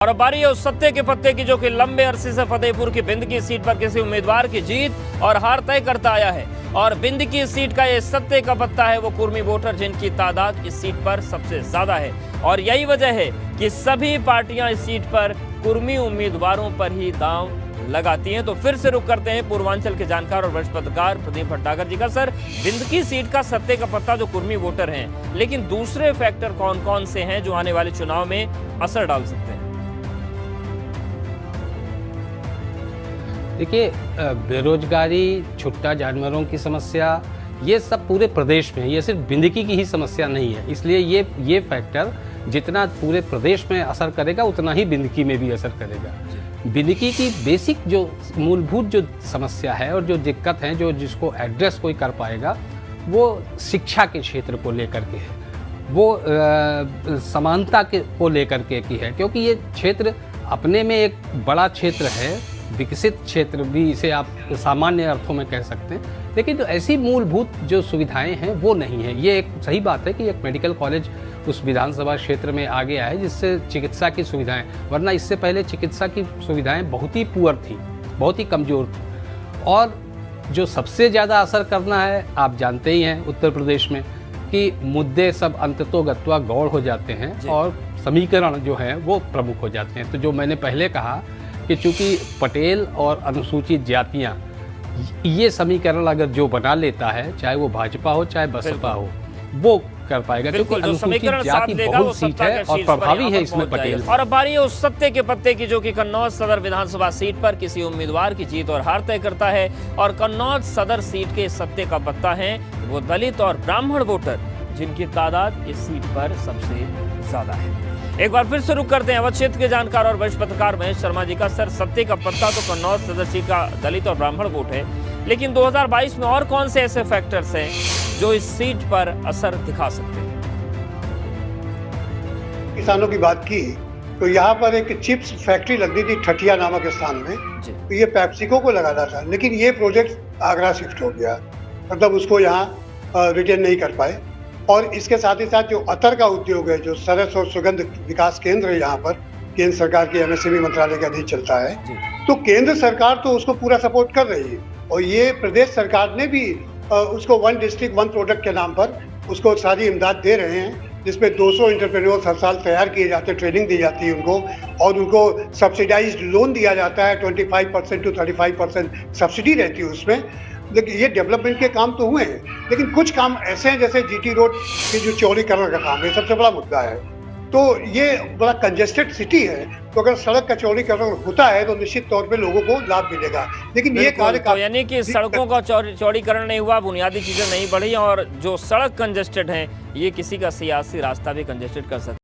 और अब बारी है उस सत्ते के पत्ते की जो कि लंबे अरसे से फतेहपुर की बिंद की सीट पर किसी उम्मीदवार की जीत और हार तय करता आया है। और बिंद की सीट का ये सत्ते का पत्ता है वो कुर्मी वोटर, जिनकी तादाद इस सीट पर सबसे ज्यादा है। और यही वजह है कि सभी पार्टियां इस सीट पर कुर्मी उम्मीदवारों पर ही दांव लगाती हैं। तो फिर से रुक करते हैं पूर्वांचल के जानकार और वरिष्ठ पत्रकार प्रदीप भट्टागर जी का। सर, बिंद की सीट का सत्ते का पत्ता जो कुर्मी वोटर हैं, लेकिन दूसरे फैक्टर कौन कौन से हैं जो आने वाले चुनाव में असर डाल सकते हैं? देखिए, बेरोजगारी, छुट्टा जानवरों की समस्या, ये सब पूरे प्रदेश में है। ये सिर्फ बिंदकी की ही समस्या नहीं है, इसलिए ये फैक्टर जितना पूरे प्रदेश में असर करेगा उतना ही बिंदकी में भी असर करेगा। बिंदकी की बेसिक जो मूलभूत जो समस्या है और जो दिक्कत है, जो जिसको एड्रेस कोई कर पाएगा, वो शिक्षा के क्षेत्र को लेकर के है, वो समानता को लेकर के की है। क्योंकि ये क्षेत्र अपने में एक बड़ा क्षेत्र है, विकसित क्षेत्र भी इसे आप सामान्य अर्थों में कह सकते हैं, लेकिन तो ऐसी मूलभूत जो सुविधाएं हैं वो नहीं है। ये एक सही बात है कि एक मेडिकल कॉलेज उस विधानसभा क्षेत्र में आ गया है जिससे चिकित्सा की सुविधाएं, वरना इससे पहले चिकित्सा की सुविधाएं बहुत ही पुअर थी, बहुत ही कमज़ोर थी। और जो सबसे ज़्यादा असर करना है, आप जानते ही हैं उत्तर प्रदेश में कि मुद्दे सब अंततोगत्वा गौड़ हो जाते हैं और समीकरण जो हैं वो प्रमुख हो जाते हैं। तो जो मैंने पहले कहा कि चूंकि पटेल और अनुसूचित जातियां, ये समीकरण अगर जो बना लेता है, चाहे वो भाजपा हो चाहे बसपा हो, वो कर पाएगा, क्योंकि अनुसूचित जाति बहुत सीट है और प्रभावी है इसमें पटेल। और अब बारी है उस सत्ते के पत्ते की जो कि कन्नौज सदर विधानसभा सीट पर किसी उम्मीदवार की जीत और हार तय करता है। और कन्नौज सदर सीट के सत्ते का पत्ता है वो दलित और ब्राह्मण वोटर, जिनकी तादाद इस सीट पर सबसे ज्यादा है। एक बार फिर से रुक करते हैं अवध क्षेत्र के जानकार और वरिष्ठ पत्रकार महेश शर्मा जी का। सर, सत्ते का पत्ता तो कन्नौज सदर सीट का दलित और ब्राह्मण वोट है, लेकिन 2022 में और कौन से ऐसे फैक्टर्स हैं जो इस सीट पर असर दिखा सकते हैं? किसानों की बात की तो यहाँ पर एक चिप्स फैक्ट्री लगनी थी ठठिया नामक स्थान में, तो ये पेप्सिको को लगाना था, लेकिन ये प्रोजेक्ट आगरा शिफ्ट हो गया, मतलब उसको यहाँ रिटेन नहीं कर पाए। और इसके साथ ही साथ जो अतर का उद्योग है, जो सरस और सुगंध विकास केंद्र है यहाँ पर, केंद्र सरकार के एमएसएमई मंत्रालय के अधीन चलता है, तो केंद्र सरकार तो उसको पूरा सपोर्ट कर रही है और ये प्रदेश सरकार ने भी उसको वन डिस्ट्रिक्ट वन प्रोडक्ट के नाम पर उसको सारी इमदाद दे रहे हैं, जिसमें 200 एंटरप्रेन्योर्स हर साल तैयार किए जाते हैं, ट्रेनिंग दी जाती है उनको, और उनको सब्सिडाइज्ड लोन दिया जाता है, 25% to 35% सब्सिडी रहती है उसमें। देखिए, ये डेवलपमेंट के काम तो हुए हैं, लेकिन कुछ काम ऐसे हैं जैसे जीटी रोड की जो चौड़ीकरण का काम है, सबसे बड़ा मुद्दा है। तो ये बड़ा कंजेस्टेड सिटी है, तो अगर सड़क का चौड़ीकरण होता है तो निश्चित तौर पे लोगों को लाभ मिलेगा, लेकिन ये कार्य तो यानी कि सड़कों का चौड़ीकरण नहीं हुआ, बुनियादी चीजें नहीं बढ़ी, और जो सड़क कंजेस्टेड है ये किसी का सियासी रास्ता भी कंजेस्टेड कर सकता है।